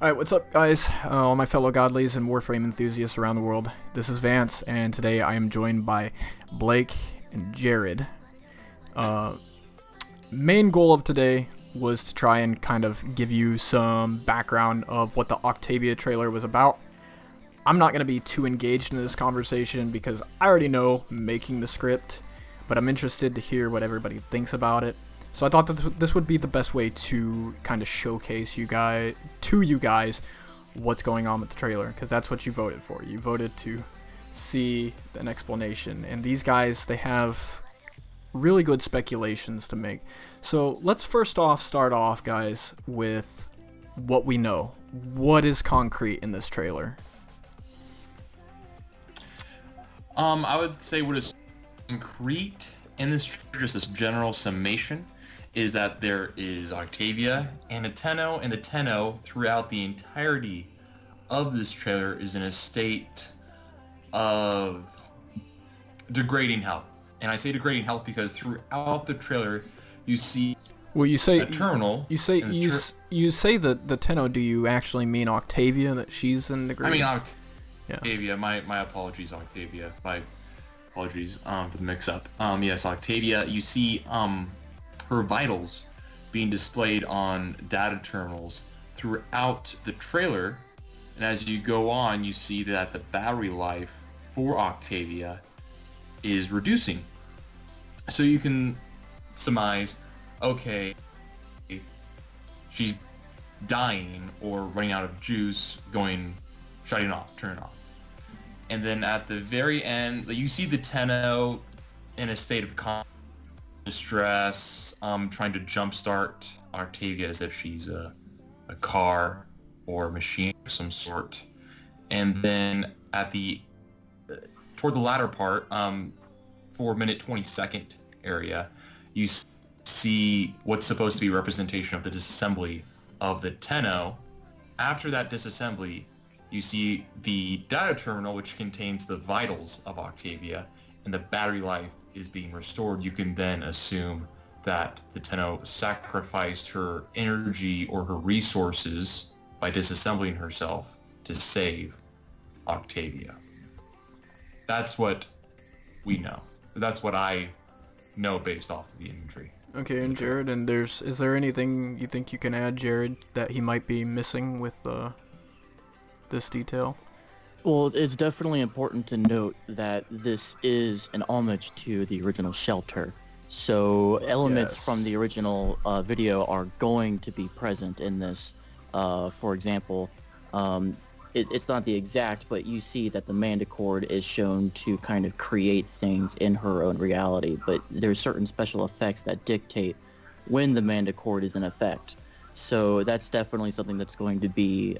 Alright, what's up guys, all my fellow godlies and Warframe enthusiasts around the world. This is Vance, and today I am joined by Blake and Jared. Main goal of today was to try and kind of give you some background of what the Octavia trailer was about. I'm not going to be too engaged in this conversation because I already know making the script, but I'm interested to hear what everybody thinks about it. So I thought that this would be the best way to kind of showcase you guys what's going on with the trailer, because that's what you voted for. You voted to see an explanation, and these guys, they have really good speculations to make. So let's first off start off, guys, with what we know. What is concrete in this trailer? I would say what is concrete in this trailer, just this general summation, is that there is Octavia and a Tenno, and the Tenno throughout the entirety of this trailer is in a state of degrading health. And I say degrading health because throughout the trailer you see you say Eternal. You say that the Tenno. Do you actually mean Octavia, that she's in degrading? I mean Octavia. Yeah. My apologies, Octavia. My apologies for the mix-up. Yes, Octavia. You see her vitals being displayed on data terminals throughout the trailer, and as you go on you see that the battery life for Octavia is reducing. So you can surmise, okay, she's dying or running out of juice, shutting off, turning off. And then at the very end you see the Tenno in a state of distress, trying to jumpstart Octavia as if she's a car or a machine of some sort. And then at toward the latter part, 4-minute 20-second area, you see what's supposed to be representation of the disassembly of the Tenno. After that disassembly, you see the data terminal, which contains the vitals of Octavia, and the battery life is being restored. You can then assume that the Tenno sacrificed her energy or her resources by disassembling herself to save Octavia. That's what we know. That's what I know based off of the imagery. Okay, and Jared, and is there anything you think you can add, Jared, that he might be missing with this detail? Well, it's definitely important to note that this is an homage to the original Shelter. So elements from the original video are going to be present in this. For example, it's not the exact, but you see that the Manticore is shown to kind of create things in her own reality. But there's certain special effects that dictate when the Manticore is in effect. So that's definitely something that's going to be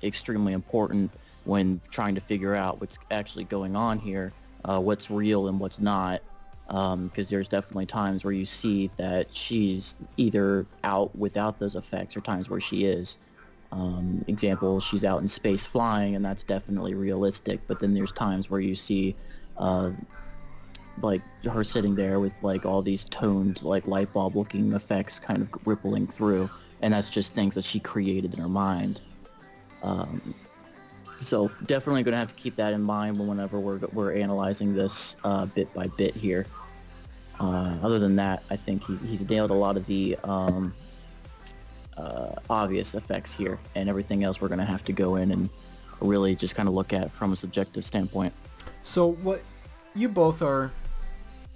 extremely important when trying to figure out what's actually going on here, what's real and what's not, because there's definitely times where you see that she's either out without those effects or times where she is. Example, she's out in space flying, and that's definitely realistic, but then there's times where you see like her sitting there with like all these toned, like light bulb looking effects kind of rippling through, and that's just things that she created in her mind. So definitely going to have to keep that in mind whenever we're analyzing this bit by bit here. Other than that, I think he's nailed a lot of the obvious effects here, and everything else we're going to have to go in and really just kind of look at from a subjective standpoint. So what you both are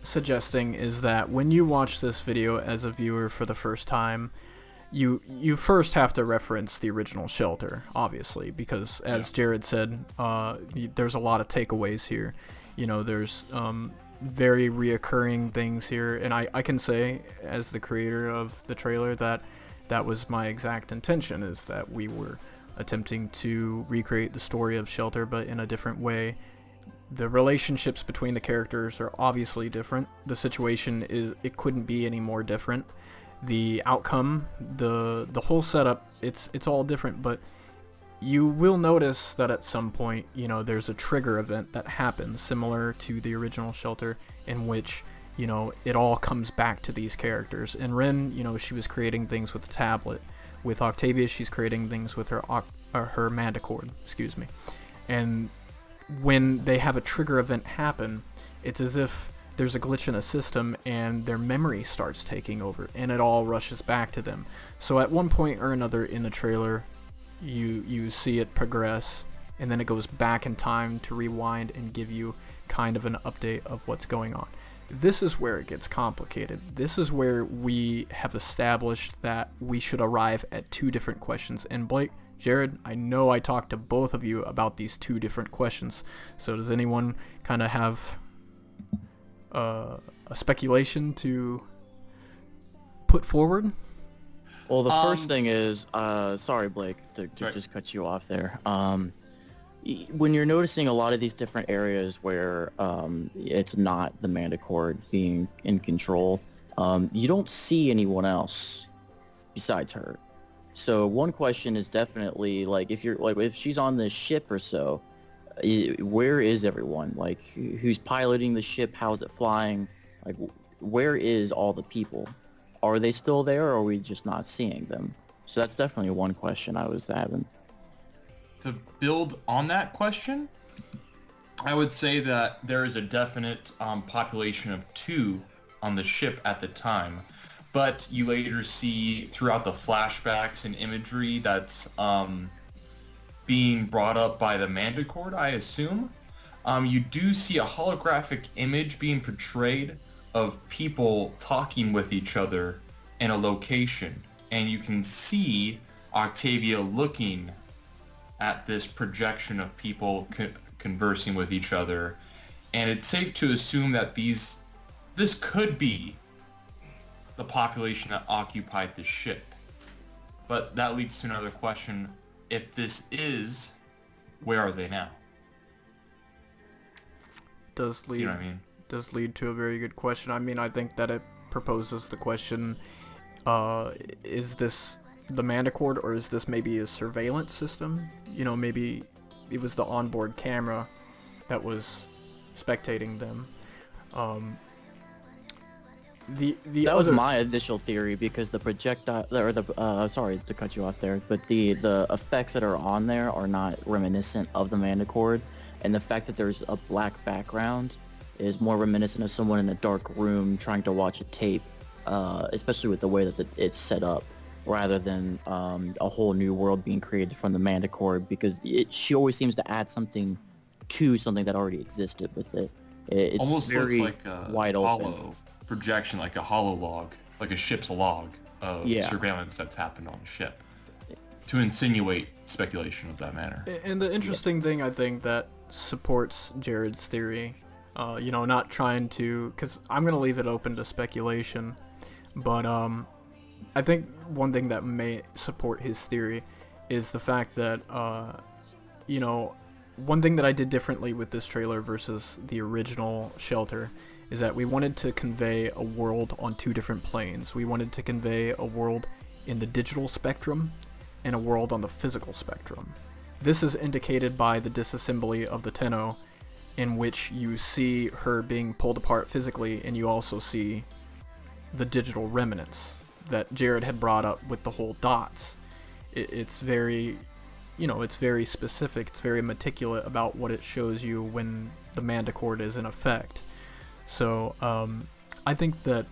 suggesting is that when you watch this video as a viewer for the first time, you first have to reference the original Shelter, obviously, because as Jared said, there's a lot of takeaways here. You know, there's very reoccurring things here, and I can say, as the creator of the trailer, that was my exact intention, is that we were attempting to recreate the story of Shelter, but in a different way. The relationships between the characters are obviously different. The situation it couldn't be any more different. The outcome, the whole setup, it's all different, but you will notice that at some point, you know, there's a trigger event that happens similar to the original Shelter, in which, you know, it all comes back to these characters. And Ren, you know, she was creating things with the tablet, With Octavia, she's creating things with her her Manticore, excuse me. And when they have a trigger event happen, it's as if there's a glitch in a system and their memory starts taking over and it all rushes back to them. So at one point or another in the trailer, you see it progress, and then it goes back in time to rewind and give you kind of an update of what's going on. This is where it gets complicated. This is where we have established that we should arrive at two different questions. And Blake, Jared, I know I talked to both of you about these two different questions. So does anyone kind of have a speculation to put forward? Well, the first thing is, sorry, Blake, to just cut you off there. When you're noticing a lot of these different areas where it's not the Manticore being in control, you don't see anyone else besides her. So one question is definitely, like, if she's on this ship or so, where is everyone? Like, who's piloting the ship? How's it flying? Like, where is all the people? Are they still there, or are we just not seeing them? So that's definitely one question I was having. To build on that question, I would say that there is a definite population of 2 on the ship at the time, but you later see throughout the flashbacks and imagery that's being brought up by the Manticore, I assume, you do see a holographic image being portrayed of people talking with each other in a location, and you can see Octavia looking at this projection of people conversing with each other, and it's safe to assume that this could be the population that occupied the ship. But that leads to another question: if this is, where are they now? See what I mean? Does lead to a very good question. I mean, I think that it proposes the question, is this the Manticore, or is this maybe a surveillance system? You know, maybe it was the onboard camera that was spectating them. That was my initial theory, because the projectile, or the sorry to cut you off there, but the effects that are on there are not reminiscent of the Manticore, and the fact that there's a black background is more reminiscent of someone in a dark room trying to watch a tape, especially with the way that it's set up, rather than a whole new world being created from the Manticore, because she always seems to add something to something that already existed with it. It's almost very looks like a wide hollow open projection, like a hollow log, like a ship's log of Yeah. surveillance that's happened on the ship, to insinuate speculation of that manner. And the interesting thing, I think, that supports Jared's theory, you know, not trying to, because I'm going to leave it open to speculation, but I think one thing that may support his theory is the fact that, you know, one thing that I did differently with this trailer versus the original Shelter is that we wanted to convey a world on 2 different planes. We wanted to convey a world in the digital spectrum and a world on the physical spectrum. This is indicated by the disassembly of the Tenno, in which you see her being pulled apart physically, and you also see the digital remnants that Jared had brought up with the whole dots. It's very, you know, it's very specific, it's very meticulous about what it shows you when the Manticore is in effect. So I think that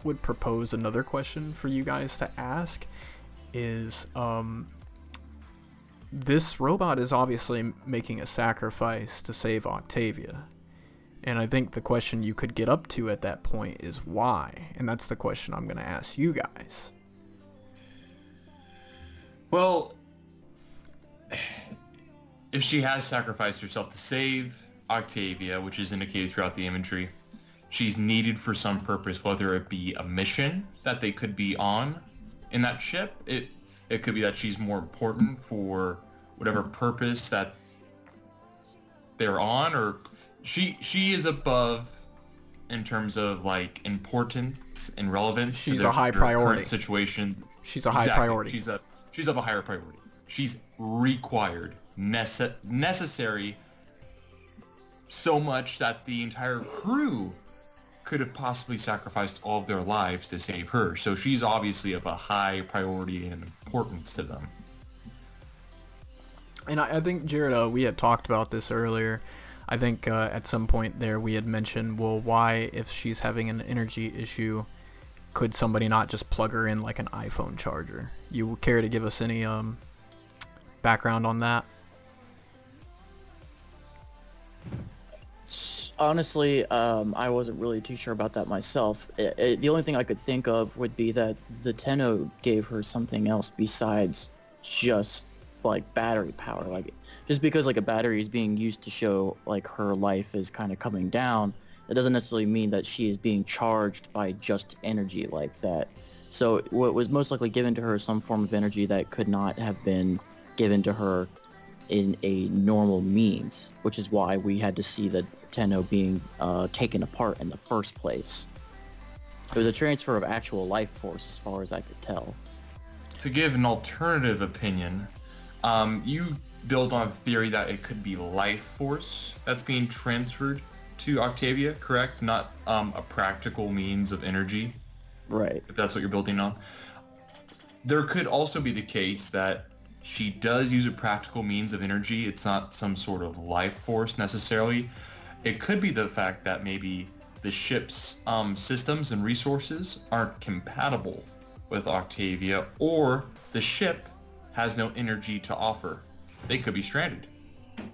would propose another question for you guys to ask is, this robot is obviously making a sacrifice to save Octavia. And I think the question you could get up to at that point is why? And that's the question I'm going to ask you guys. Well, if she has sacrificed herself to save Octavia, which is indicated throughout the imagery, she's needed for some purpose, whether it be a mission that they could be on in that ship. It could be that she's more important for whatever purpose that they're on, or she is above in terms of, like, importance and relevance. She's a high priority. Current situation. She's a high priority. She's of a higher priority. She's required, necessary, so much that the entire crew could have possibly sacrificed all of their lives to save her. So she's obviously of a high priority and importance to them. And I think, Jared, we had talked about this earlier. I think at some point there we had mentioned, well, why, if she's having an energy issue, could somebody not just plug her in like an iPhone charger? You care to give us any background on that? Honestly, I wasn't really too sure about that myself. The only thing I could think of would be that the Tenno gave her something else besides just like battery power. Like, just because like a battery is being used to show like her life is kind of coming down, it doesn't necessarily mean that she is being charged by just energy like that. So what was most likely given to her is some form of energy that could not have been given to her in a normal means, which is why we had to see the Tenno being taken apart in the first place. It was a transfer of actual life force as far as I could tell. To give an alternative opinion, you build on theory that it could be life force that's being transferred to Octavia, correct? Not a practical means of energy. Right. If that's what you're building on. There could also be the case that she does use a practical means of energy. It's not some sort of life force necessarily. It could be the fact that maybe the ship's systems and resources aren't compatible with Octavia, or the ship has no energy to offer. They could be stranded.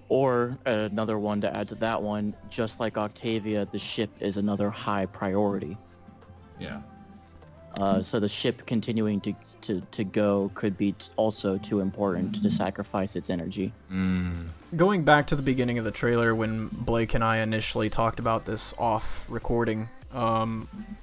Or another one to add to that one, just like Octavia, the ship is another high priority. Yeah. So the ship continuing to go could be also too important to sacrifice its energy. Going back to the beginning of the trailer when Blake and I initially talked about this off recording,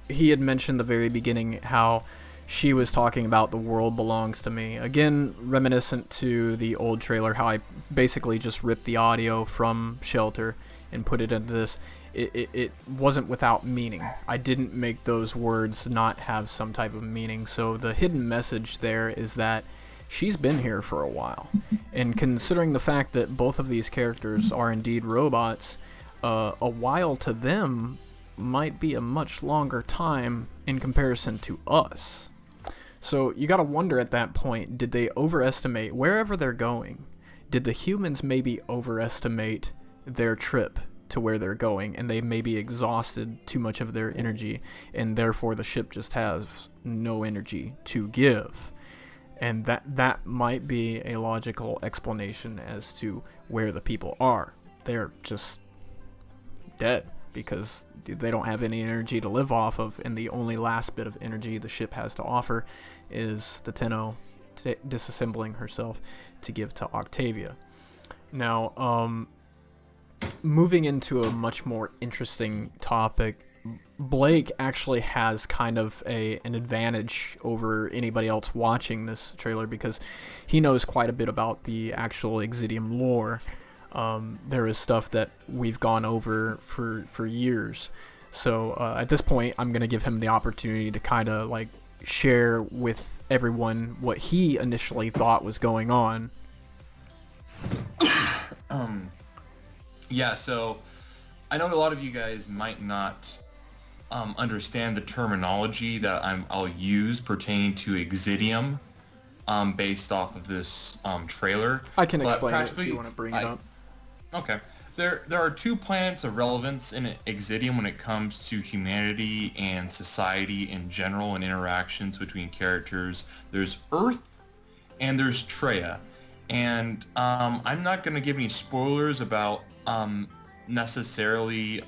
he had mentioned the very beginning how she was talking about the world belongs to me. Again, reminiscent to the old trailer, how I basically just ripped the audio from Shelter and put it into this. It wasn't without meaning. I didn't make those words not have some type of meaning. So the hidden message there is that she's been here for a while. And considering the fact that both of these characters are indeed robots, a while to them might be a much longer time in comparison to us. So you gotta wonder at that point, did they overestimate wherever they're going? Did the humans maybe overestimate their trip to where they're going, and they maybe exhausted too much of their energy, and therefore the ship just has no energy to give? And that might be a logical explanation as to where the people are. They're just dead because they don't have any energy to live off of, and the only last bit of energy the ship has to offer is the Tenno disassembling herself to give to Octavia. Now, moving into a much more interesting topic, Blake actually has kind of an advantage over anybody else watching this trailer because he knows quite a bit about the actual Exidium lore. There is stuff that we've gone over for years. So at this point, I'm going to give him the opportunity to kind of like share with everyone what he initially thought was going on. Yeah, so I know a lot of you guys might not understand the terminology that I'll use pertaining to Exidium based off of this trailer. I can explain it if you want to bring it up. Okay. There are two planets of relevance in Exidium when it comes to humanity and society in general and interactions between characters. There's Earth and there's Treya. And I'm not going to give any spoilers about necessarily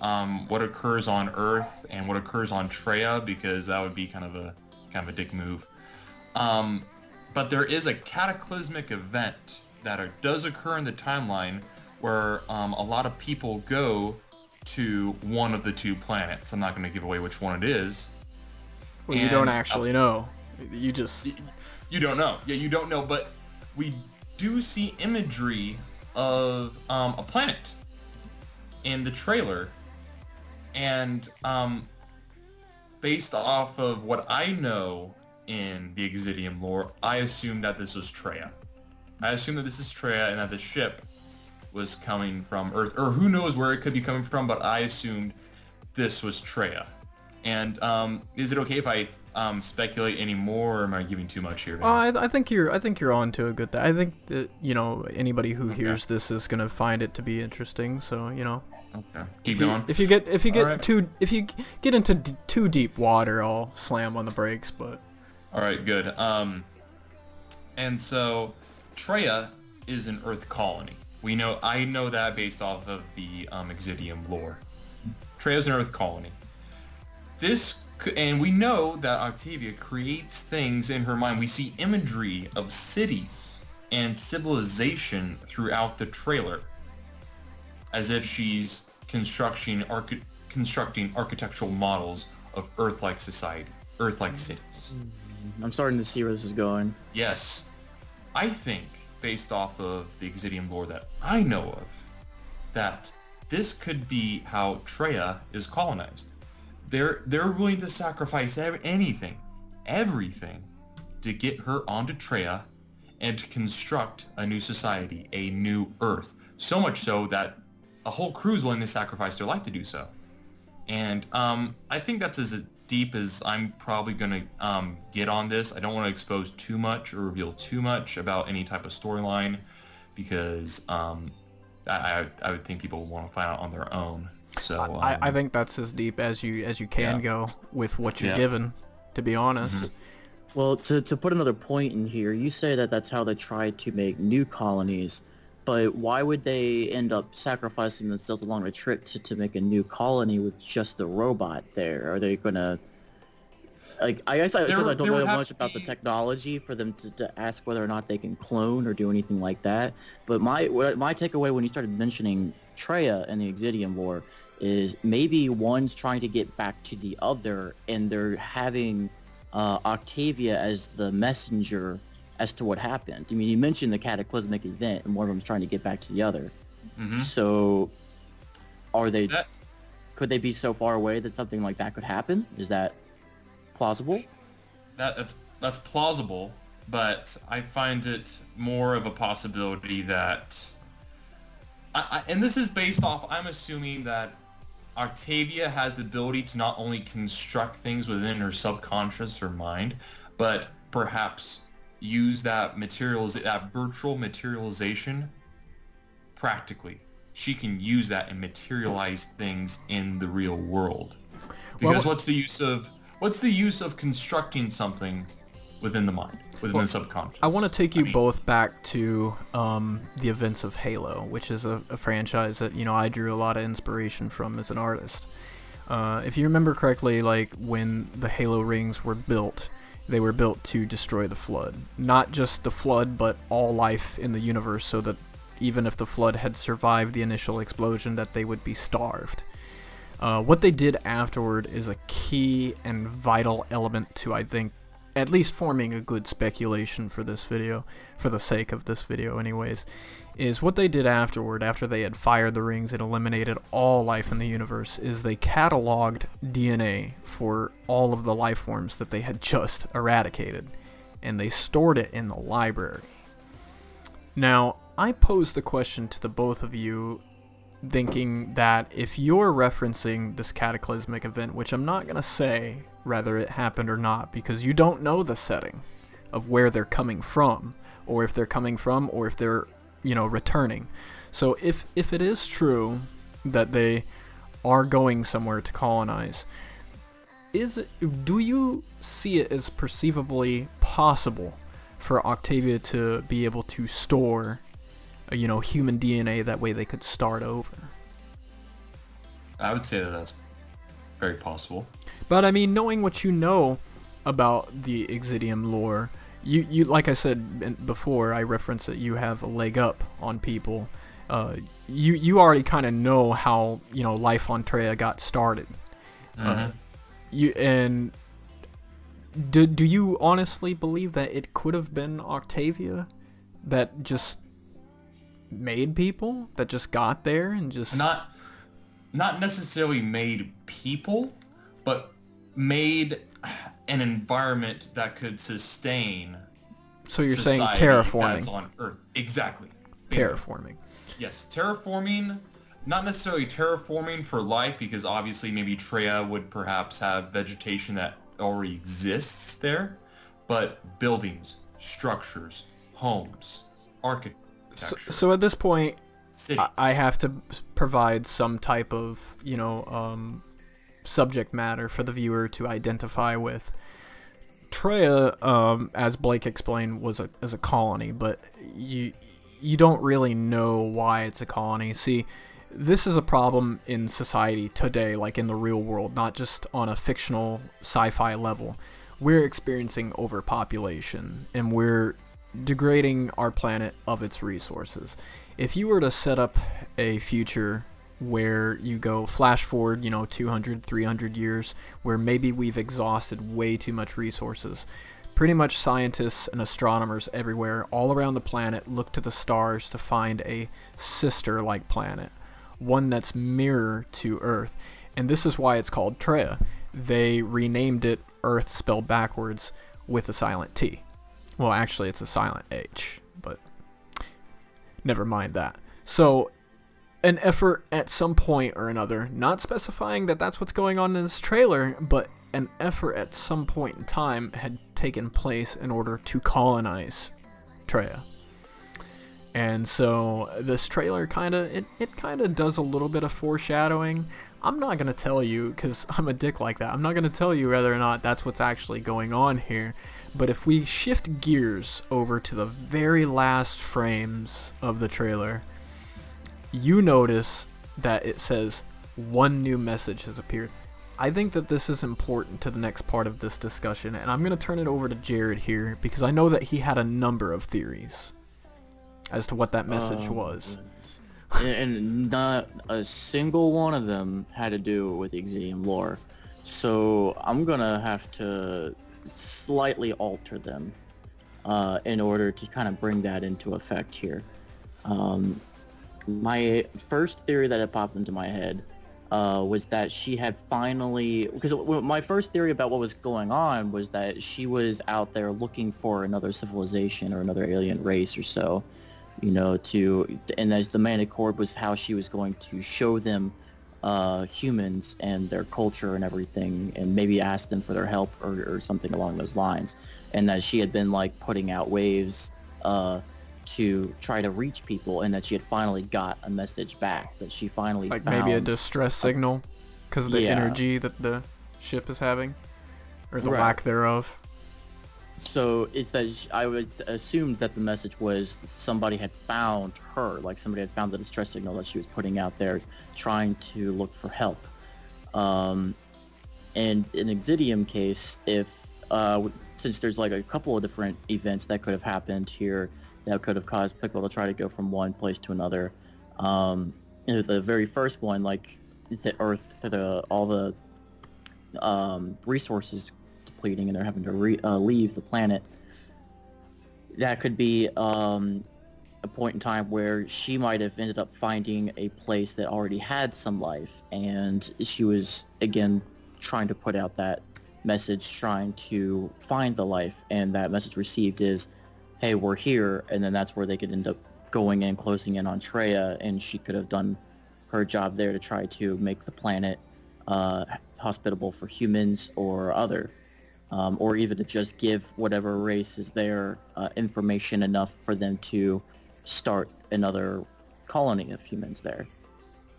what occurs on Earth and what occurs on Treya, because that would be kind of a dick move. But there is a cataclysmic event that does occur in the timeline where a lot of people go to one of the two planets. I'm not going to give away which one it is. Well, you don't actually know. You just... You don't know. Yeah, you don't know, but we do see imagery of a planet in the trailer, and based off of what I know in the Exidium lore, I assume that this was Treya. I assume that this is Treya and that the ship was coming from Earth, or who knows where it could be coming from, but I assumed this was Treya. And is it okay if I speculate any more, or am I giving too much here? I think you're on to a good thing. I think that, you know, anybody who hears this is gonna find it to be interesting. So, you know. Okay. Keep going. If you get right. if you get into too deep water, I'll slam on the brakes. But. All right. Good. And so, Treya is an Earth colony. I know that based off of the Exidium lore. Treya is an Earth colony. And we know that Octavia creates things in her mind. We see imagery of cities and civilization throughout the trailer, as if she's constructing architectural models of Earth-like society, Earth-like cities. I'm starting to see where this is going. Yes. I think, based off of the Exidium lore that I know of, that this could be how Treya is colonized. They're willing to sacrifice everything, to get her onto Treya and to construct a new society, a new Earth. So much so that a whole crew is willing to sacrifice their life to do so. And I think that's as deep as I'm probably going to get on this. I don't want to expose too much or reveal too much about any type of storyline, because I would think people would want to find out on their own. So I think that's as deep as you can go with what you're given, to be honest. Mm-hmm. Well, to put another point in here, you say that that's how they try to make new colonies, but why would they end up sacrificing themselves along the trip to make a new colony with just the robot there? Are they gonna... Like, I guess I don't know much about the technology for them to ask whether or not they can clone or do anything like that. But my takeaway when you started mentioning Treya and the Exidium lore is maybe one's trying to get back to the other, and they're having Octavia as the messenger as to what happened. I mean, you mentioned the cataclysmic event, and one of them's trying to get back to the other. Mm-hmm. So, could they be so far away that something like that could happen? Is that plausible? That's plausible, but I find it more of a possibility that... and this is based off, I'm assuming that Octavia has the ability to not only construct things within her subconscious or mind, but perhaps use that virtual materialization practically. She can use that and materialize things in the real world. Because what's the use of constructing something within the mind, within the subconscious? I want to take you both back to the events of Halo, which is a franchise that, you know, I drew a lot of inspiration from as an artist. If you remember correctly, like when the Halo rings were built, they were built to destroy the Flood. Not just the Flood, but all life in the universe, so that even if the Flood had survived the initial explosion, that they would be starved. What they did afterward is a key and vital element to, I think, at least forming a good speculation for this video, for the sake of this video anyways, is what they did afterward, after they had fired the rings and eliminated all life in the universe, is they cataloged DNA for all of the life forms that they had just eradicated, and they stored it in the library. Now, I posed the question to the both of you, thinking that if you're referencing this cataclysmic event, which I'm not going to say whether it happened or not, because you don't know the setting of where they're coming from, or if they're coming from, or if they're, you know, returning. So if it is true that they are going somewhere to colonize, do you see it as perceivably possible for Octavia to be able to store, you know, human DNA, that way they could start over? I would say that that's very possible. But I mean, knowing what you know about the Exidium lore, you like I said before, I referenced that you have a leg up on people. You already kind of know how, you know, life on Treya got started. Mm-hmm. Do you honestly believe that it could have been Octavia that just made people, that just got there and just not necessarily made people, but made an environment that could sustain. So you're saying terraforming? That's on Earth, exactly. Terraforming. Yes, terraforming, not necessarily terraforming for life, because obviously maybe Treya would perhaps have vegetation that already exists there, but buildings, structures, homes, architecture. So at this point, cities. I have to provide some type of, you know, subject matter for the viewer to identify with. Treya, as Blake explained, was a colony, but you don't really know why it's a colony. See, this is a problem in society today, like in the real world, not just on a fictional sci-fi level. We're experiencing overpopulation, and we're degrading our planet of its resources. If you were to set up a future where you go flash forward, you know, 200, 300 years, where maybe we've exhausted way too much resources, pretty much scientists and astronomers everywhere, all around the planet, look to the stars to find a sister-like planet, one that's mirror to Earth. And this is why it's called Treya. They renamed it Earth spelled backwards with a silent T. Well, actually, it's a silent H, but never mind that. So, an effort at some point or another, not specifying that that's what's going on in this trailer, but an effort at some point in time had taken place in order to colonize Treya. And so this trailer kind of does a little bit of foreshadowing. I'm not going to tell you, because I'm a dick like that. I'm not going to tell you whether or not that's what's actually going on here. But if we shift gears over to the very last frames of the trailer, you notice that it says one new message has appeared. I think that this is important to the next part of this discussion, and I'm going to turn it over to Jared here, because I know that he had a number of theories as to what that message was. And not a single one of them had to do with the Exidium lore. So I'm going to have to slightly alter them in order to kind of bring that into effect here. My first theory that had popped into my head was that she had finally... Because my first theory about what was going on was that she was out there looking for another civilization or another alien race or so. You know, and as the main accord was how she was going to show them humans and their culture and everything, and maybe ask them for their help or something along those lines. And that she had been like putting out waves to try to reach people, and that she had finally got a message back, that she finally like found maybe a distress signal because of the energy that the ship is having, or the lack thereof. So it's that I would assume that the message was somebody had found her, like somebody had found the distress signal that she was putting out there, trying to look for help. And in Exidium case, if since there's like a couple of different events that could have happened here that could have caused people to try to go from one place to another. The very first one, like the Earth, all the resources depleting and they're having to leave the planet. That could be a point in time where she might have ended up finding a place that already had some life, and she was again trying to put out that message, trying to find the life, and that message received is, hey, we're here, and then that's where they could end up going in, closing in on Treya, and she could have done her job there to try to make the planet hospitable for humans or other, or even to just give whatever race is there information enough for them to start another colony of humans there.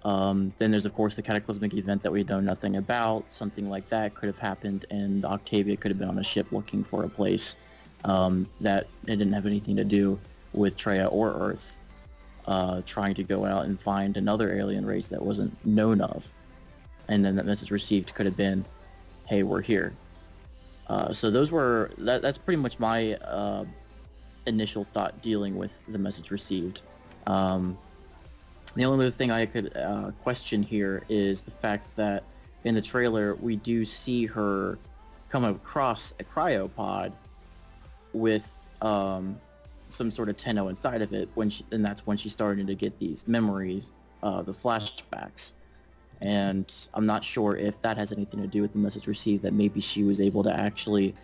Then there's of course the cataclysmic event that we know nothing about. Something like that could have happened, and Octavia could have been on a ship looking for a place that it didn't have anything to do with Treya or Earth, trying to go out and find another alien race that wasn't known of. And then that message received could have been, hey, we're here. So that's pretty much my initial thought dealing with the message received. The only other thing I could question here is the fact that in the trailer we do see her come across a cryopod with some sort of Tenno inside of it, and that's when she started to get these memories, the flashbacks. And I'm not sure if that has anything to do with the message received, that maybe she was able to actually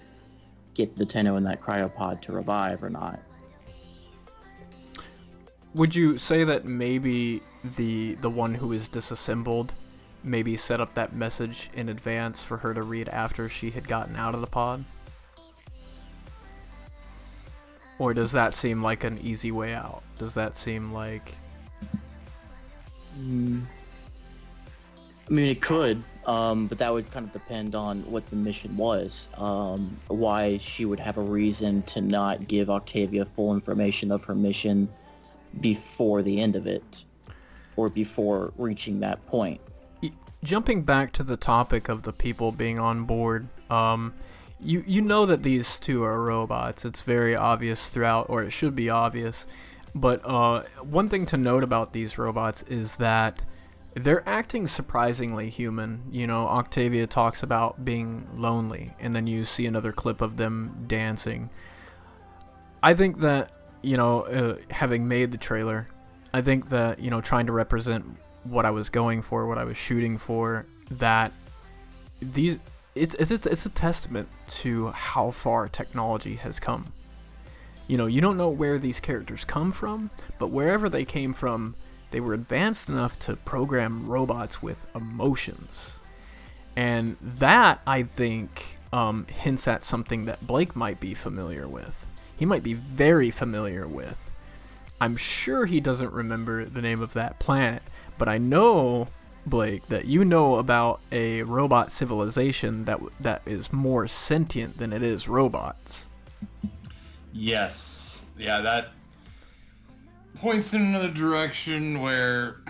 get the Tenno in that cryopod to revive or not. Would you say that maybe the one who is disassembled maybe set up that message in advance for her to read after she had gotten out of the pod? Or does that seem like an easy way out? Does that seem like... I mean, it could, but that would kind of depend on what the mission was. Why she would have a reason to not give Octavia full information of her mission before the end of it, or before reaching that point. Jumping back to the topic of the people being on board, you know that these two are robots. It's very obvious throughout, or it should be obvious. But one thing to note about these robots is that they're acting surprisingly human. You know, Octavia talks about being lonely, and then you see another clip of them dancing. I think that, you know, having made the trailer, I think that, you know, trying to represent what I was going for, what I was shooting for, that these... It's a testament to how far technology has come. You know, you don't know where these characters come from, but wherever they came from, they were advanced enough to program robots with emotions. And that, I think, hints at something that Blake might be familiar with. He might be very familiar with. I'm sure he doesn't remember the name of that planet, but I know, Blake, that you know about a robot civilization that is more sentient than it is robots. Yes. Yeah, that points in another direction where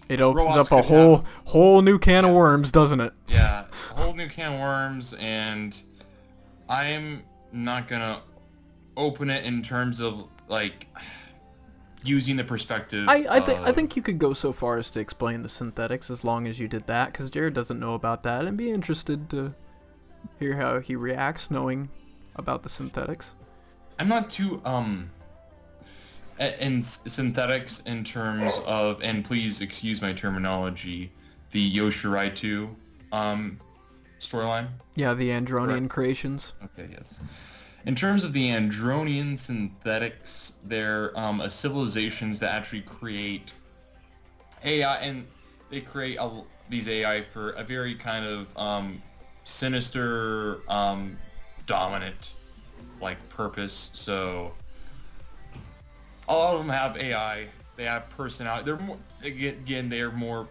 it opens up a whole new can of worms, doesn't it? Yeah, a whole new can of worms, and I'm not gonna open it in terms of like using the perspective. I think you could go so far as to explain the synthetics as long as you did that, because Jared doesn't know about that, and be interested to hear how he reacts knowing about the synthetics. I'm not too in synthetics in terms of, and please excuse my terminology, the Yoshirai storyline. Yeah, the Andronian Correct. Creations. Okay, yes. In terms of the Andronian synthetics, they're civilizations that actually create AI, and they create these AI for a very kind of sinister, dominant, like, purpose. So a lot of them have AI. They have personality. They're more, again, they're more.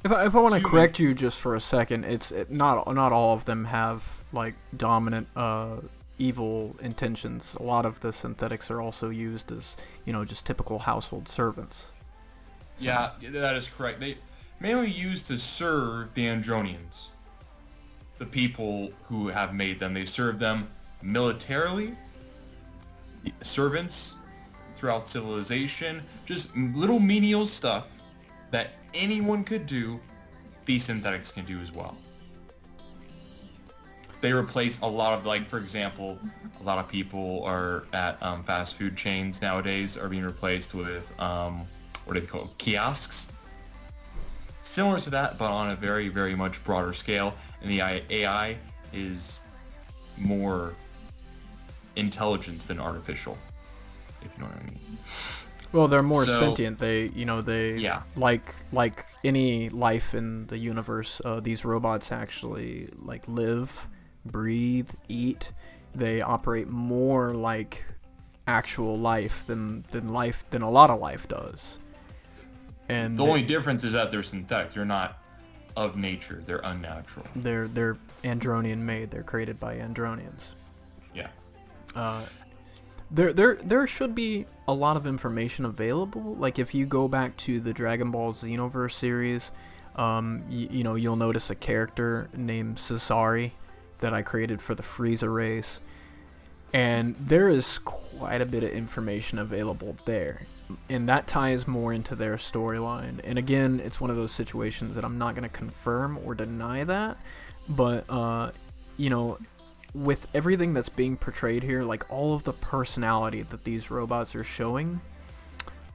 If I want to correct you just for a second, not all of them have like dominant evil intentions. A lot of the synthetics are also used as, you know, just typical household servants. So. Yeah, that is correct. They mainly used to serve the Andronians, the people who have made them. They serve them militarily, servants throughout civilization, just little menial stuff that anyone could do, these synthetics can do as well. They replace a lot of, like, for example, a lot of people are at fast food chains nowadays are being replaced with, what do they call it? Kiosks. Similar to that, but on a very, very much broader scale. And the AI is more intelligence than artificial, if you know what I mean. Well, they're more sentient. They, yeah. like any life in the universe, these robots actually like live, breathe, eat. They operate more like actual life than a lot of life does. And the only difference is that they're synthetic. They're not of nature. They're unnatural. They're Andronian made. They're created by Andronians. Yeah. There should be a lot of information available. Like if you go back to the Dragon Ball Xenoverse series, you'll notice a character named Cesari that I created for the Frieza race, and there is quite a bit of information available there, and that ties more into their storyline. And again, it's one of those situations that I'm not going to confirm or deny that, but with everything that's being portrayed here, like all of the personality that these robots are showing,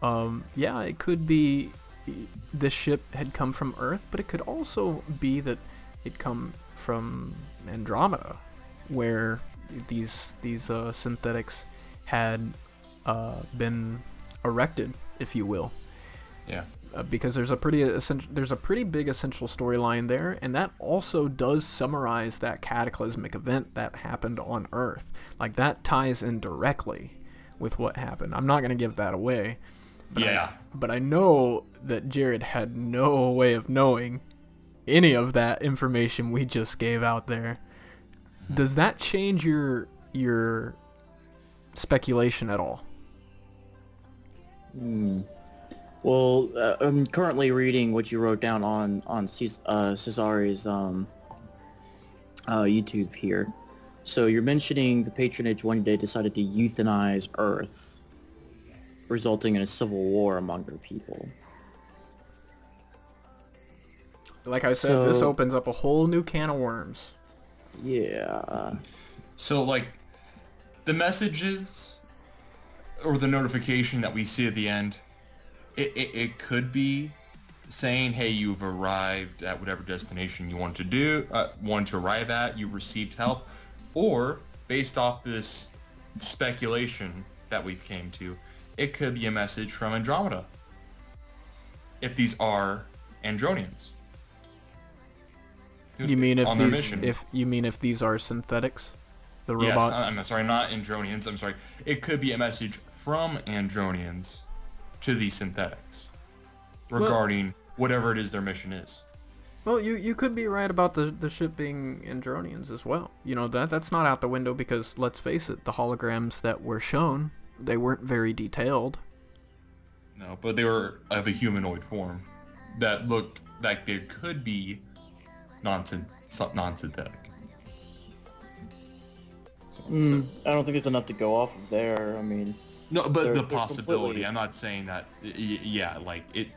it could be this ship had come from Earth, but it could also be that it come from Andromeda, where these synthetics had been erected, if you will. Yeah. Because there's a pretty big essential storyline there, and that also does summarize that cataclysmic event that happened on Earth. Like, that ties in directly with what happened. I'm not going to give that away. But yeah. But I know that Jared had no way of knowing any of that information we just gave out there. Does that change your speculation at all? Well, I'm currently reading what you wrote down on Cesari's YouTube here. So you're mentioning the patronage one day decided to euthanize Earth, resulting in a civil war among their people. Like I said, this opens up a whole new can of worms. Yeah. So, like, the messages or the notification that we see at the end, it could be saying, hey, you've arrived at whatever destination you want to arrive at, you've received help, or based off this speculation that we came to, it could be a message from Andromeda, if these are Andronians. You mean if these are synthetics, the robots? Yes, I'm sorry, not Andronians. I'm sorry. It could be a message from Andronians to these synthetics regarding whatever it is their mission is. Well, you could be right about the ship being Andronians as well. You know, that's not out the window, because let's face it, the holograms that were shown, they weren't very detailed. No, but they were of a humanoid form that looked like they could be non-synthetic. I don't think there's enough to go off of there. I mean, no, but the possibility. Completely... I'm not saying that. Yeah, like it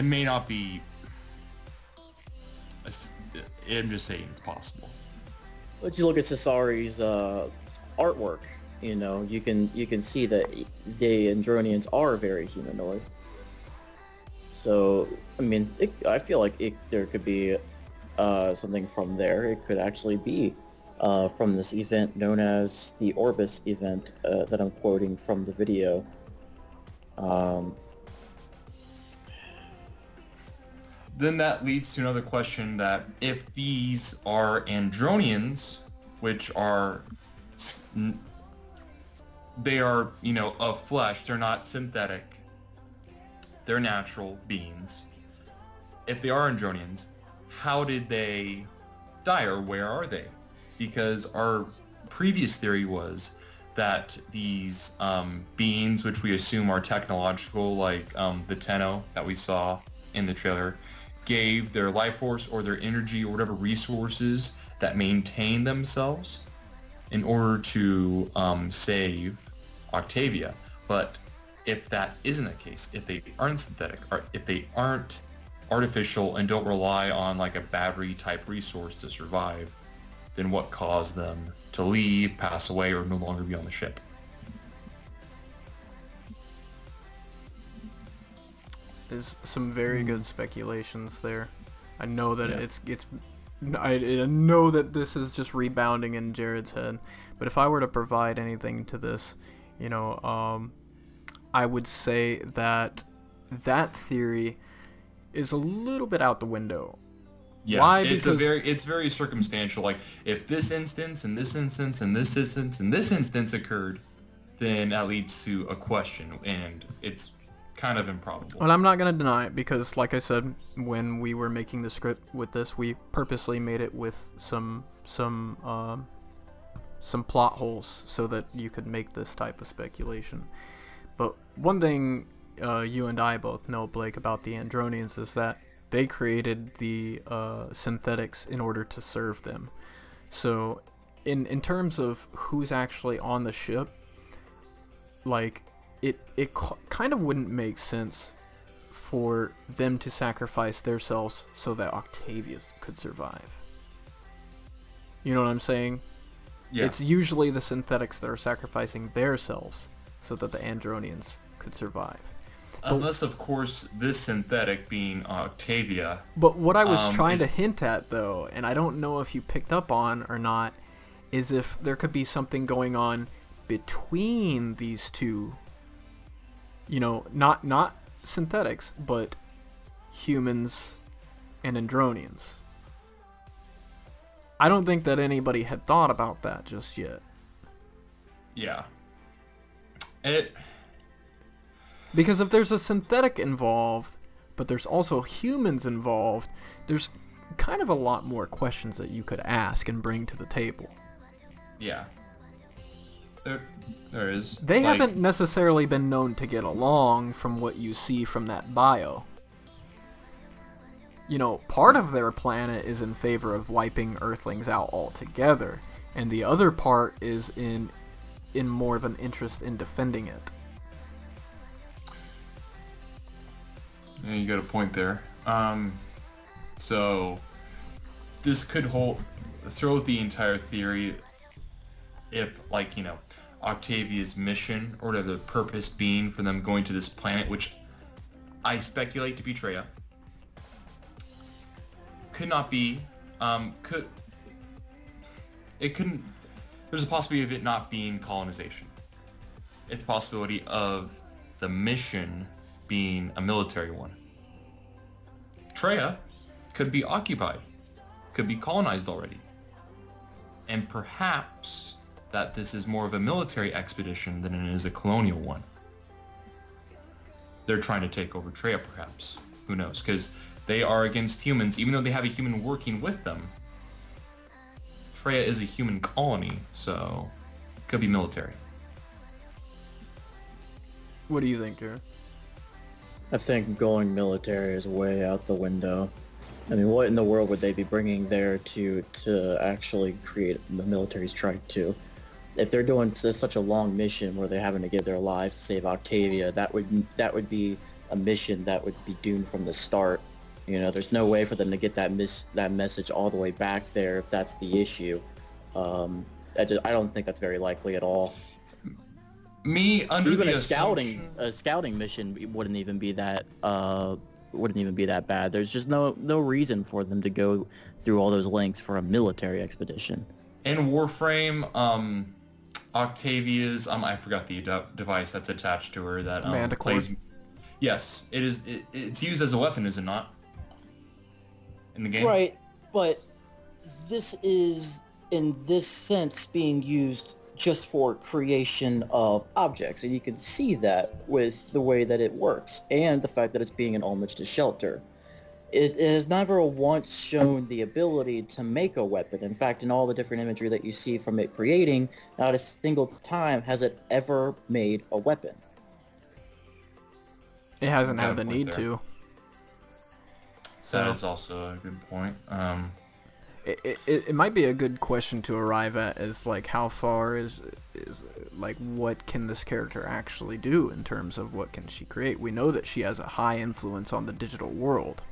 may not be. I'm just saying it's possible. Let's look at Cesari's artwork. You know, you can see that the Andronians are very humanoid. So, I mean, I feel like there could be something from there. It could actually be from this event known as the Orbis event that I'm quoting from the video. Then that leads to another question, that if these are Andronians, which are, they are, you know, of flesh, they're not synthetic, they're natural beings. If they are Andronians, how did they die, or where are they? Because our previous theory was that these beings, which we assume are technological, like the Tenno that we saw in the trailer, gave their life force or their energy or whatever resources that maintain themselves in order to save Octavia. But if that isn't the case, if they aren't synthetic, or if they aren't artificial and don't rely on like a battery type resource to survive, then what caused them to leave, pass away, or no longer be on the ship? There's some very good speculations there. I know that I know that this is just rebounding in Jared's head, but if I were to provide anything to this, you know, I would say that theory is a little bit out the window. Yeah, why? It's because very circumstantial. Like, if this instance and this instance and this instance and this instance occurred, then that leads to a question, and it's kind of improbable. Well, I'm not going to deny it, because like I said, when we were making the script with this, we purposely made it with some plot holes so that you could make this type of speculation. But one thing you and I both know, Blake, about the Andronians is that they created the synthetics in order to serve them. So in terms of who's actually on the ship, like, it kind of wouldn't make sense for them to sacrifice themselves so that Octavia could survive. You know what I'm saying? Yeah. It's usually the synthetics that are sacrificing themselves so that the Andronians could survive. Unless, of course, this synthetic being Octavia. But what I was trying to hint at, though, and I don't know if you picked up on or not, is if there could be something going on between these two, you know, not synthetics, but humans and Andronians. I don't think that anybody had thought about that just yet. Yeah. Because if there's a synthetic involved, but there's also humans involved, there's kind of a lot more questions that you could ask and bring to the table. Yeah. There is. They haven't necessarily been known to get along from what you see from that bio. You know, part of their planet is in favor of wiping Earthlings out altogether, and the other part is in more of an interest in defending it. Yeah, you got a point there. So this could throw the entire theory if, like, you know, Octavia's mission or the purpose being for them going to this planet, which I speculate to be Treya, could not be, there's a possibility of it not being colonization. It's a possibility of the mission being a military one. Treya could be occupied, could be colonized already. And perhaps that this is more of a military expedition than it is a colonial one. They're trying to take over Treya, perhaps. Who knows? Because they are against humans, even though they have a human working with them. Treya is a human colony, so it could be military. What do you think, Jared? I think going military is way out the window. I mean, what in the world would they be bringing there to actually create the military strike to? If they're doing such a long mission where they're having to give their lives to save Octavia, that would be a mission that would be doomed from the start. You know, there's no way for them to get that message all the way back there if that's the issue. I don't think that's very likely at all. Even a scouting mission wouldn't even be that bad. There's just no reason for them to go through all those lengths for a military expedition. In Warframe, Octavia's I forgot the device that's attached to her that plays. Yes, it is. It's used as a weapon, is it not? In the game, right? But this is, in this sense, being used just for creation of objects, and you can see that with the way that it works and the fact that it's being an homage to Shelter. It has never once shown the ability to make a weapon. In fact, in all the different imagery that you see from it creating, not a single time has it ever made a weapon. It hasn't had the need to. So that is also a good point. It might be a good question to arrive at, is like, how far is like, what can this character actually do in terms of what can she create? We know that she has a high influence on the digital world.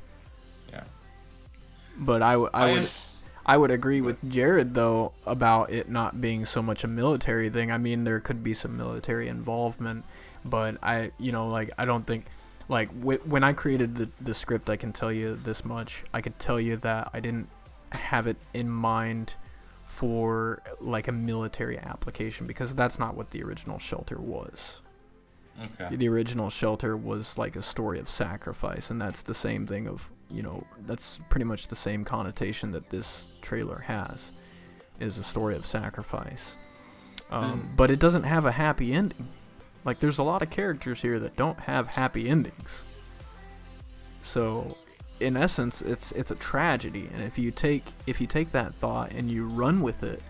Yeah. But I would agree with Jared, though, about it not being so much a military thing. I mean, there could be some military involvement, but I don't think, like, when I created the script, I can tell you this much. I could tell you that I didn't have it in mind for, like, a military application, because that's not what the original Shelter was. Okay. The original Shelter was like a story of sacrifice, and that's the same thing of, you know, that's pretty much the same connotation that this trailer has, is a story of sacrifice. But it doesn't have a happy ending. Like, there's a lot of characters here that don't have happy endings. So, in essence, it's a tragedy. And if you take that thought and you run with it,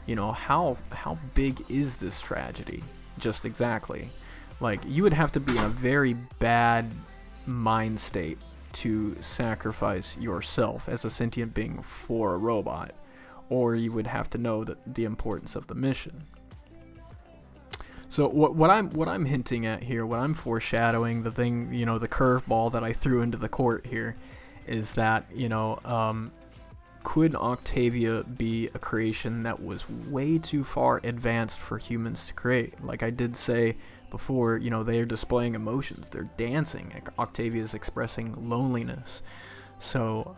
you know, how big is this tragedy? Just exactly. Like, you would have to be in a very bad mind state to sacrifice yourself as a sentient being for a robot, or you would have to know that the importance of the mission. So what I'm hinting at here, what I'm foreshadowing, the thing, you know, the curveball that I threw into the court here, is that, you know, could Octavia be a creation that was way too far advanced for humans to create? Like I did say before, you know, they are displaying emotions, they're dancing. Octavia is expressing loneliness. So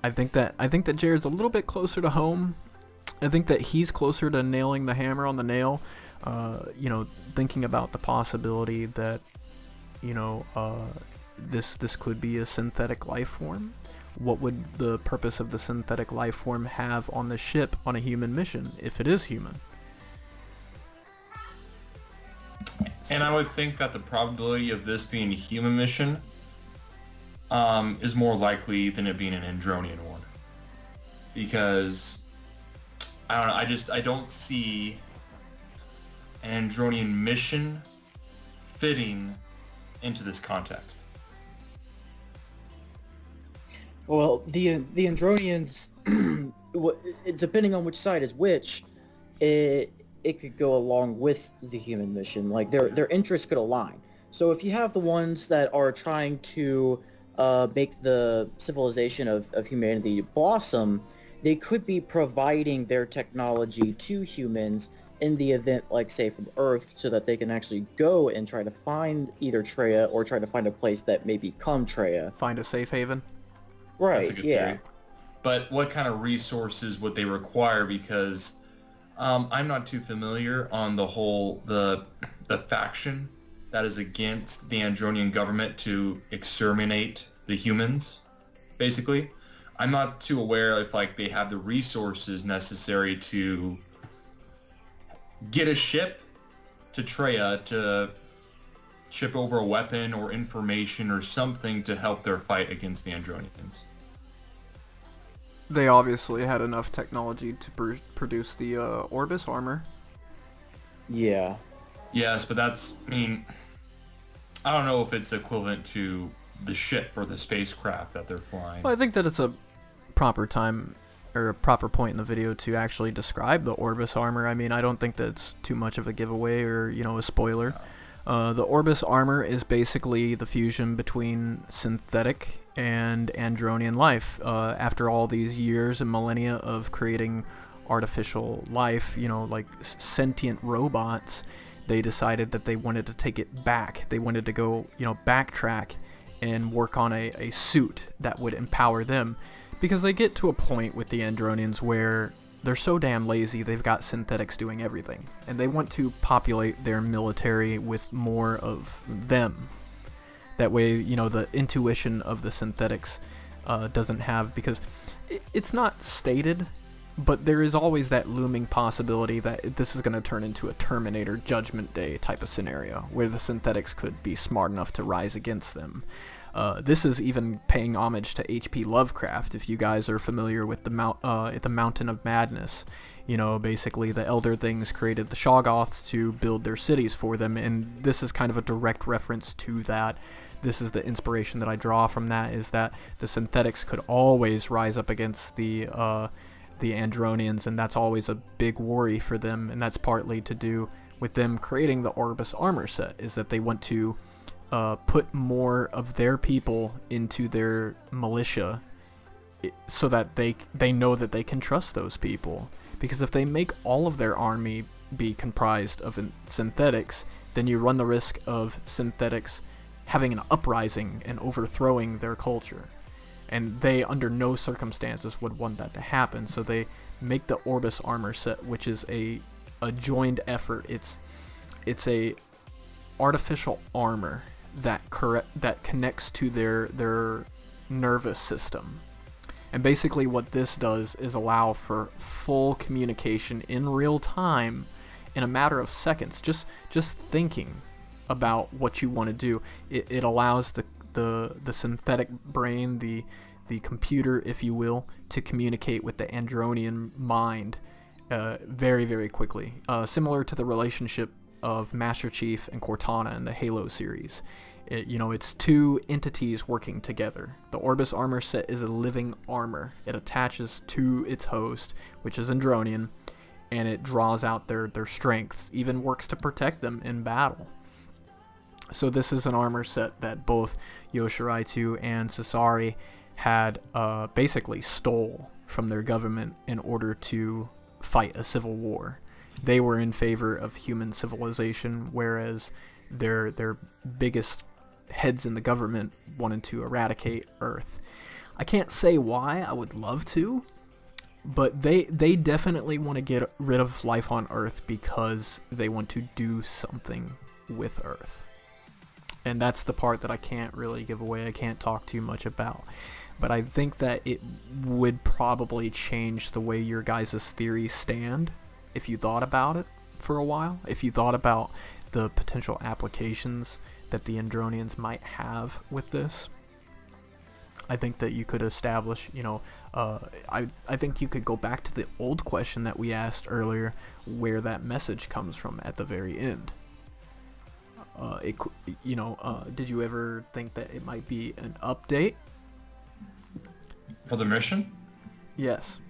I think that Jared's a little bit closer to home. I think that he's closer to nailing the hammer on the nail, You know, thinking about the possibility that, you know, this could be a synthetic life form. What would the purpose of the synthetic life form have on the ship on a human mission, if it is human? And I would think that the probability of this being a human mission is more likely than it being an Andronian one. Because, I don't know, I don't see an Andronian mission fitting into this context. Well, the Andronians, depending on which side is which, it could go along with the human mission. Like their interests could align. So if you have the ones that are trying to make the civilization of humanity blossom, they could be providing their technology to humans in the event, like say from Earth, so that they can actually go and try to find either Treya or try to find a place that may become Treya. Find a safe haven. Right. That's a good theory. But what kind of resources would they require? Because I'm not too familiar on the whole the faction that is against the Andronian government to exterminate the humans. Basically, I'm not too aware if like they have the resources necessary to get a ship to Treya to ship over a weapon or information or something to help their fight against the Andronians. They obviously had enough technology to produce the Orbis armor. Yeah. Yes, but that's, I mean, I don't know if it's equivalent to the ship or the spacecraft that they're flying. Well, I think that it's a proper time or a proper point in the video to actually describe the Orbis armor. I mean, I don't think that's too much of a giveaway or, you know, a spoiler. The Orbis armor is basically the fusion between synthetic and Andronian life. After all these years and millennia of creating artificial life, you know, like sentient robots, they decided that they wanted to take it back. They wanted to go, you know, backtrack and work on a suit that would empower them. Because they get to a point with the Andronians where they're so damn lazy, they've got synthetics doing everything. And they want to populate their military with more of them. That way, you know, the intuition of the synthetics doesn't have... Because it's not stated, but there is always that looming possibility that this is going to turn into a Terminator Judgment Day type of scenario, where the synthetics could be smart enough to rise against them. This is even paying homage to H.P. Lovecraft, if you guys are familiar with the Mountain of Madness. You know, basically the Elder Things created the Shoggoths to build their cities for them, and this is kind of a direct reference to that. This is the inspiration that I draw from that, is that the synthetics could always rise up against the Andronians, and that's always a big worry for them, and that's partly to do with them creating the Orbis armor set, is that they want to put more of their people into their militia so that they know that they can trust those people. Because if they make all of their army be comprised of synthetics, then you run the risk of synthetics having an uprising and overthrowing their culture. And they, under no circumstances, would want that to happen. So they make the Orbis armor set, which is a joined effort. It's a artificial armor that connects to their nervous system. And basically what this does is allow for full communication in real time in a matter of seconds. Just thinking about what you want to do. It allows the synthetic brain, the computer, if you will, to communicate with the Andronian mind very, very quickly. Similar to the relationship of Master Chief and Cortana in the Halo series. You know, it's two entities working together. The Orbis armor set is a living armor. It attaches to its host, which is Andronian, and it draws out their strengths, even works to protect them in battle. So this is an armor set that both Yoshiraitu and Sasori had basically stole from their government in order to fight a civil war. They were in favor of human civilization, whereas their biggest heads in the government wanted to eradicate Earth. I can't say why. I would love to, But they definitely want to get rid of life on Earth because they want to do something with Earth. And that's the part that I can't really give away. I can't talk too much about. But I think that it would probably change the way your guys' theories stand if you thought about it for a while. If you thought about the potential applications that the Andronians might have with this. I think that you could establish, I think you could go back to the old question that we asked earlier, where that message comes from at the very end. Did you ever think that it might be an update for the mission? Yes.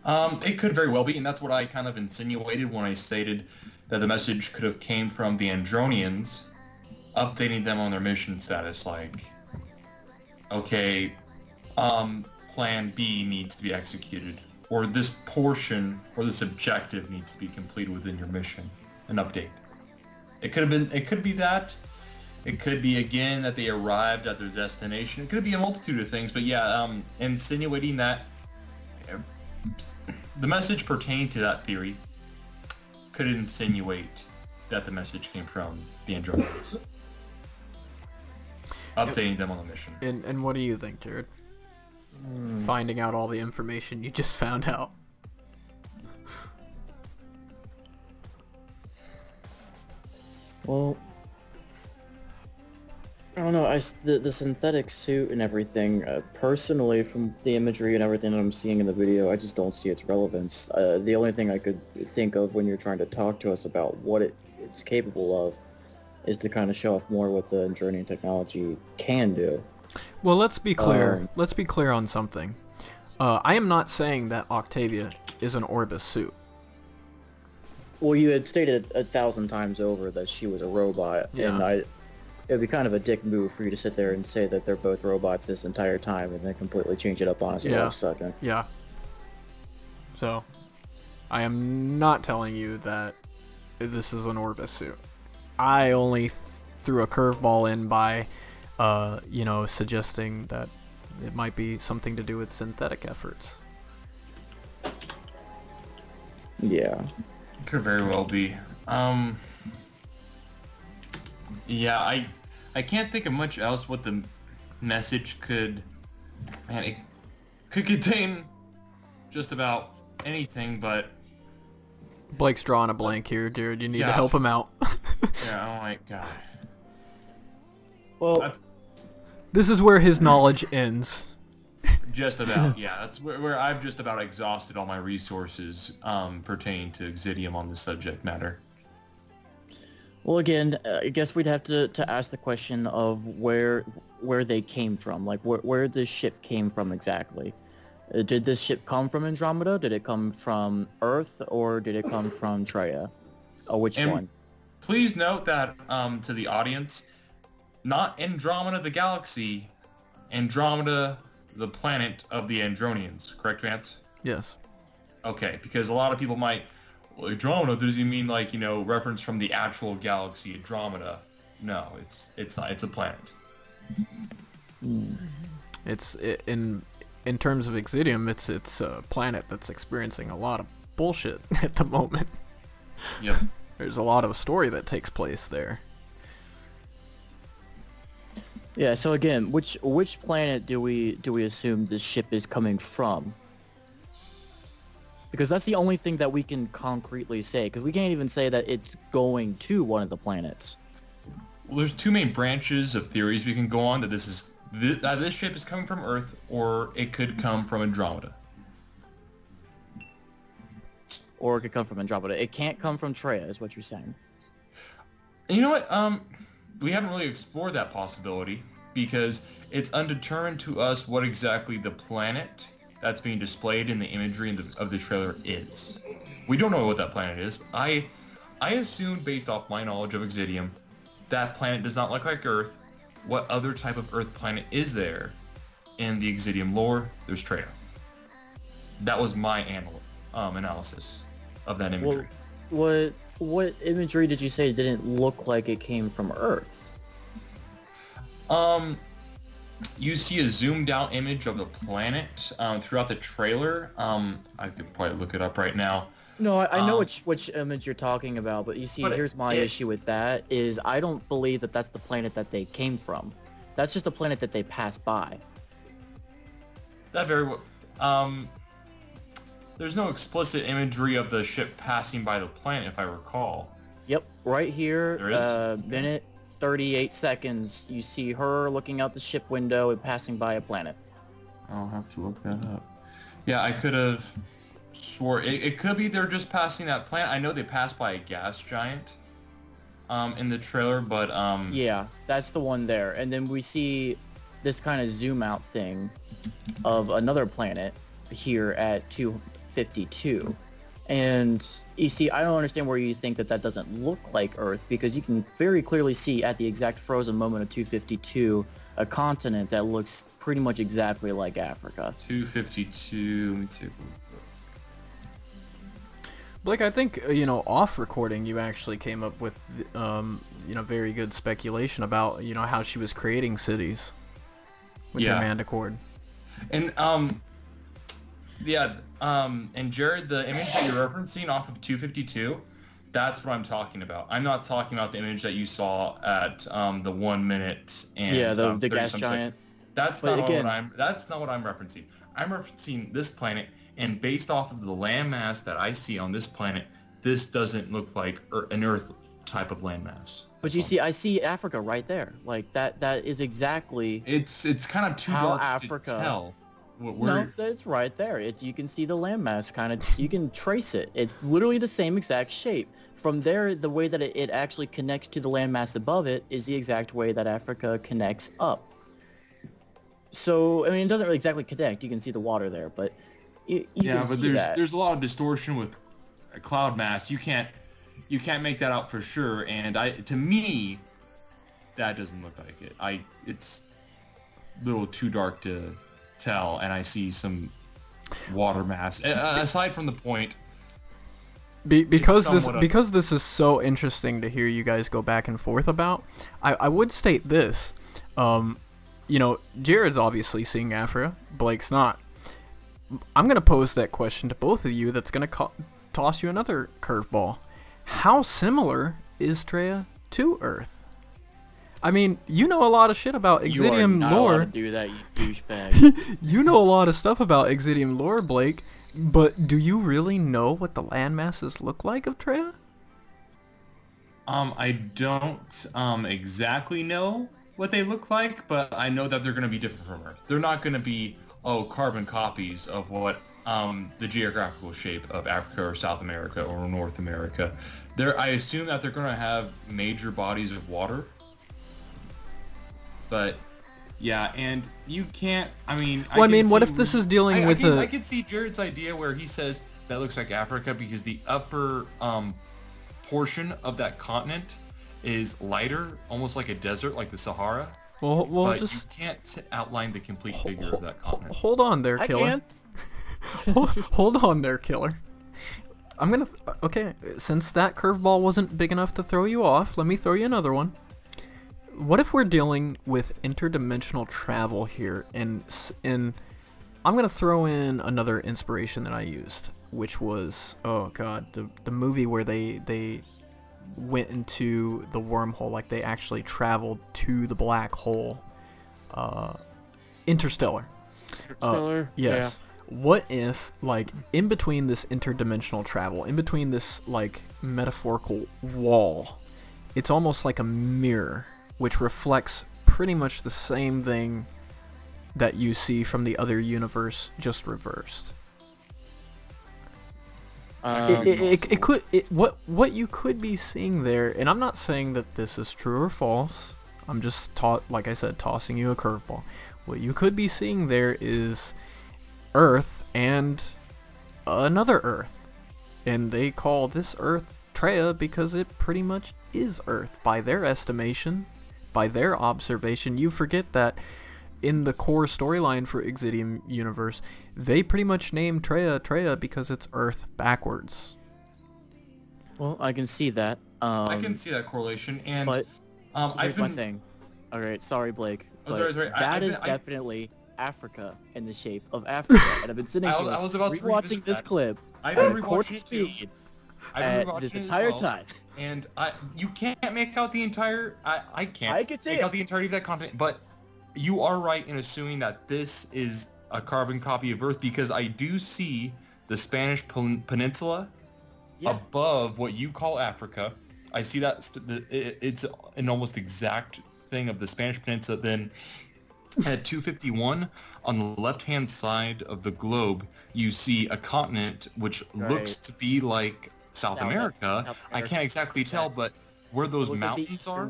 It could very well be, and that's what I kind of insinuated when I stated that the message could have came from the Andronians, updating them on their mission status, like, okay, plan B needs to be executed, or this portion, or this objective needs to be completed within your mission, an update. It could be that. It could be, again, that they arrived at their destination. It could be a multitude of things, but yeah, insinuating that the message pertaining to that theory could insinuate that the message came from the Andronians. Updating them on the mission. And what do you think, Jared? Finding out all the information you just found out. Well, I don't know. The synthetic suit and everything. Personally, from the imagery and everything that I'm seeing in the video, I just don't see its relevance. The only thing I could think of when you're trying to talk to us about what it's capable of is to kind of show off more what the Andronian technology can do. Well, let's be clear. Let's be clear on something. I am not saying that Octavia is an Orbis suit. Well, you had stated 1,000 times over that she was a robot, and it'd be kind of a dick move for you to sit there and say that they're both robots this entire time and then completely change it up on us in the last second. Yeah. So, I am not telling you that this is an Orbis suit. I only threw a curveball in by, suggesting that it might be something to do with synthetic efforts. Yeah. Could very well be. Yeah, I can't think of much else what the message could... Man, it could contain just about anything, but... Blake's drawing a blank here, Jared. You need to help him out. Yeah, oh my god. Well, this is where his knowledge ends. Just about, yeah. That's where I've just about exhausted all my resources pertaining to Exidium on this subject matter. Well, again, I guess we'd have to ask the question of where they came from, like where this ship came from exactly. Did this ship come from Andromeda? Did it come from Earth, or did it come from Treya? Or which one? Please note that to the audience, not Andromeda the galaxy, Andromeda the planet of the Andronians. Correct, Vance? Yes. Okay, because a lot of people might... Well, Andromeda, does he mean like, reference from the actual galaxy Andromeda? No, it's not. It's a planet. It's in terms of Exidium, it's a planet that's experiencing a lot of bullshit at the moment. Yep. There's a lot of story that takes place there. Yeah. So again, which planet do we assume this ship is coming from? Because that's the only thing that we can concretely say, because we can't even say that it's going to one of the planets. Well, there's two main branches of theories we can go on, that this ship is coming from Earth, or it could come from Andromeda. Or it could come from Andromeda. It can't come from Treya, is what you're saying. And you know what? We haven't really explored that possibility, because it's undetermined to us what exactly the planet that's being displayed in the imagery of the trailer is. We don't know what that planet is. I assume, based off my knowledge of Exidium, that planet does not look like Earth. What other type of Earth planet is there in the Exidium lore? There's Treya. That was my analysis of that imagery. Well, what imagery did you say didn't look like it came from Earth? you see a zoomed out image of the planet throughout the trailer. I could probably look it up right now. No, I know which image you're talking about, but you see, here's my issue with that, is I don't believe that that's the planet that they came from. That's just the planet that they passed by. That very well. There's no explicit imagery of the ship passing by the planet, if I recall. Yep, right here, There is? minute 38 seconds, you see her looking out the ship window and passing by a planet. I'll have to look that up. Yeah, I could have swore it could be they're just passing that planet. I know they passed by a gas giant in the trailer, but yeah, that's the one there. And then we see this kind of zoom out thing of another planet here at 252. And you see, I don't understand where you think that that doesn't look like Earth, because you can very clearly see at the exact frozen moment of 252 a continent that looks pretty much exactly like Africa. 252. Let me see. Blake, I think, off recording, you actually came up with, very good speculation about, how she was creating cities with the Manticord. And, and Jared, the image that you're referencing off of 252, that's what I'm talking about. I'm not talking about the image that you saw at the 1 minute and the gas giant. That's not what I'm referencing. I'm referencing this planet. And based off of the landmass that I see on this planet, this doesn't look like an Earth type of landmass. But you see, I see Africa right there. Like that is exactly. It's kind of too dark to tell. No, it's right there. You can see the landmass kind of. You can trace it. It's literally the same exact shape. From there, the way that it actually connects to the landmass above it is the exact way that Africa connects up. So, I mean, it doesn't really exactly connect. You can see the water there, but. There's a lot of distortion with a cloud mass. You can't make that out for sure. And to me, that doesn't look like it. It's a little too dark to tell, and I see some water mass. Aside from the point, because this is so interesting to hear you guys go back and forth about. I would state this. Jared's obviously seeing Africa. Blake's not. I'm going to pose that question to both of you that's going to toss you another curveball. How similar is Treya to Earth? I mean, you know a lot of shit about Exidium lore. You are not allowed to do that, you douchebag. You know a lot of stuff about Exidium lore, Blake, but do you really know what the landmasses look like of Treya? I don't exactly know what they look like, but I know that they're going to be different from Earth. They're not going to be carbon copies of what the geographical shape of Africa or South America or North America. I assume that they're going to have major bodies of water. But yeah, and you can't. I mean, what if this is dealing with I could see Jared's idea where he says that looks like Africa because the upper portion of that continent is lighter, almost like a desert, like the Sahara. Well, you can't outline the complete figure of that continent. Hold on there, Killer. I can. Hold on there, Killer. I'm gonna. Okay, since that curveball wasn't big enough to throw you off, let me throw you another one. What if we're dealing with interdimensional travel here, and I'm gonna throw in another inspiration that I used, which was the movie where they went into the wormhole, like they actually traveled to the black hole. Interstellar. Interstellar? Yes. Yeah. What if, like, in between this interdimensional travel, in between this, like, metaphorical wall, it's almost like a mirror, which reflects pretty much the same thing that you see from the other universe, just reversed. What you could be seeing there, and I'm not saying that this is true or false. I'm just like I said, tossing you a curveball. What you could be seeing there is Earth and another Earth, and they call this Earth Treya because it pretty much is Earth by their estimation, by their observation. You forget that in the core storyline for Exidium universe, they pretty much named Treya because it's Earth backwards. Well, I can see that. I can see that correlation, and but here's my thing. All right, sorry, Blake. Oh, But sorry. that is definitely Africa in the shape of Africa, and I've been sitting here I was about to rewatching this clip I've been at quarter rewatching it too. speed I've been at rewatching this it as entire well, time. and you can't make out the entire. I can't I can see make it. out the entirety of that continent, but you are right in assuming that this is a carbon copy of Earth because I do see the Spanish peninsula above what you call Africa. I see that it's an almost exact thing of the Spanish peninsula. Then at 251 on the left-hand side of the globe, you see a continent which looks to be like South America. I can't exactly tell, but where those mountains are,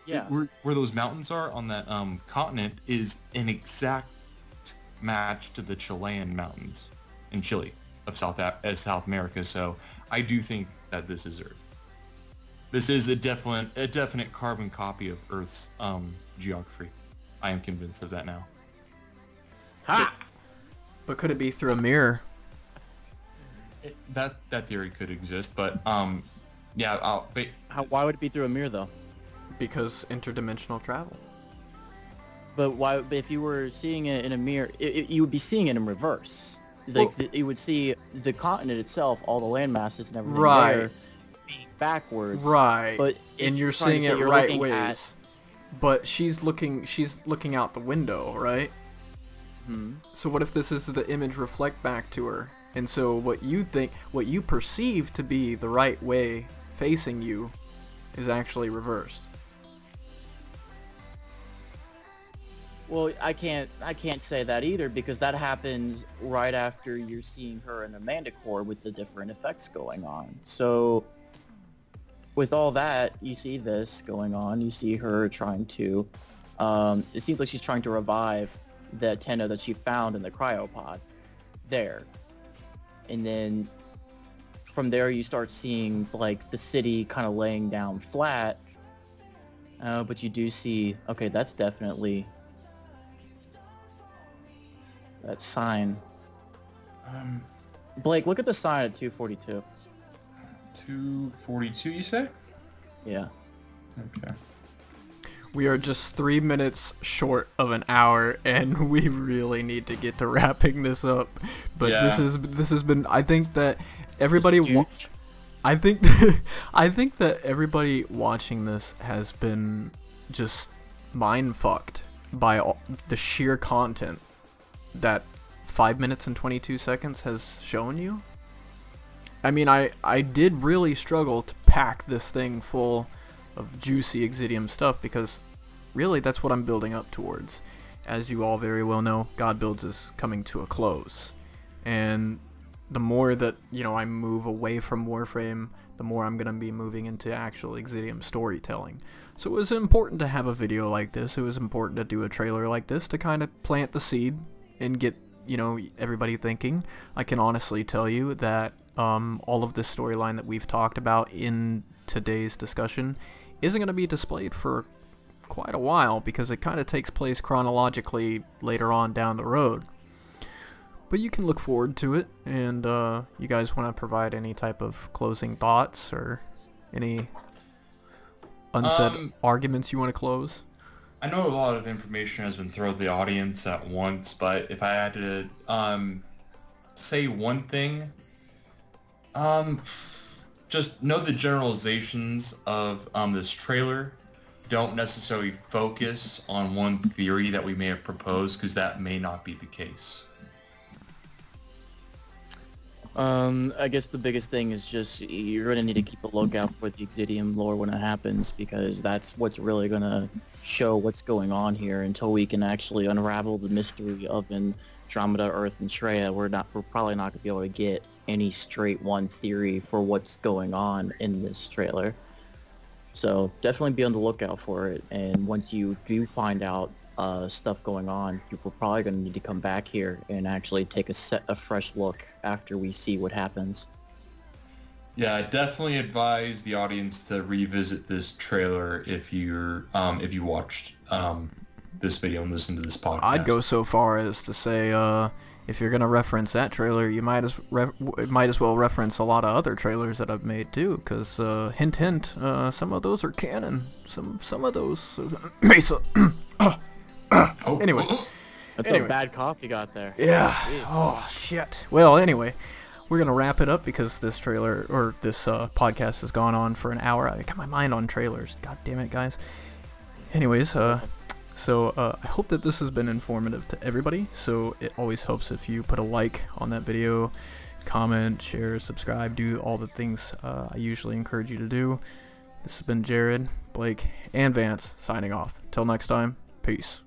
where those mountains are on that continent is an exact match to the Chilean mountains in Chile of South America. So I do think that this is Earth. This is a definite carbon copy of Earth's geography. I am convinced of that now. Ha! But could it be through a mirror? That theory could exist, but yeah. Why would it be through a mirror though? Because interdimensional travel. But why? If you were seeing it in a mirror, you would be seeing it in reverse. Like you would see the continent itself, all the land masses and everything there, being backwards. Right. But and you're seeing it right ways. But she's looking out the window, right? Hmm. So what if this is the image reflect back to her? And so what you perceive to be the right way facing you is actually reversed. Well, I can't say that either because that happens right after you're seeing her in a manticore with the different effects going on. So with all that, you see this going on. You see her trying to, it seems like she's trying to revive the antenna that she found in the cryopod there. And then from there you start seeing like the city kind of laying down flat. But you do see, okay, that's definitely that sign. Blake, look at the sign at 242. 242, you say? Yeah. Okay. We are just 3 minutes short of an hour, and we really need to get to wrapping this up. But this has been. I think that everybody. I think that everybody watching this has been just mind fucked by the sheer content that 5 minutes and 22 seconds has shown you. I mean, I did really struggle to pack this thing full of juicy Exidium stuff because really that's what I'm building up towards. As you all very well know, God Builds is coming to a close. And the more that, I move away from Warframe, the more I'm going to be moving into actual Exidium storytelling. So it was important to have a video like this. It was important to do a trailer like this to kind of plant the seed and get, everybody thinking. I can honestly tell you that all of this storyline that we've talked about in today's discussion isn't going to be displayed for quite a while because it kind of takes place chronologically later on down the road. But you can look forward to it, and you guys want to provide any type of closing thoughts or any unsaid arguments you want to close? I know a lot of information has been thrown at the audience at once, but if I had to say one thing, just know the generalizations of this trailer don't necessarily focus on one theory that we may have proposed, because that may not be the case. I guess the biggest thing is just you're going to need to keep a lookout for the Exidium lore when it happens, because that's what's really going to show what's going on here. Until we can actually unravel the mystery of Andromeda, Earth, and Shreya, we're probably not going to be able to get any straight one theory for what's going on in this trailer. So definitely be on the lookout for it, and once you do find out stuff going on, we're probably going to need to come back here and actually take a fresh look after we see what happens. Yeah, I definitely advise the audience to revisit this trailer if you watched this video and listened to this podcast. I'd go so far as to say if you're gonna reference that trailer, you might as well reference a lot of other trailers that I've made too, because hint hint, some of those are canon. Some of those Mesa. Anyway. That's a bad cough you got there. Yeah. Jeez. Oh shit. Well, anyway, we're gonna wrap it up because this trailer or this podcast has gone on for an hour. I got my mind on trailers. God damn it, guys. Anyways, so I hope that this has been informative to everybody. So it always helps if you put a like on that video, comment, share, subscribe, do all the things I usually encourage you to do. This has been Jared, Blake, and Vance signing off. Till next time, peace.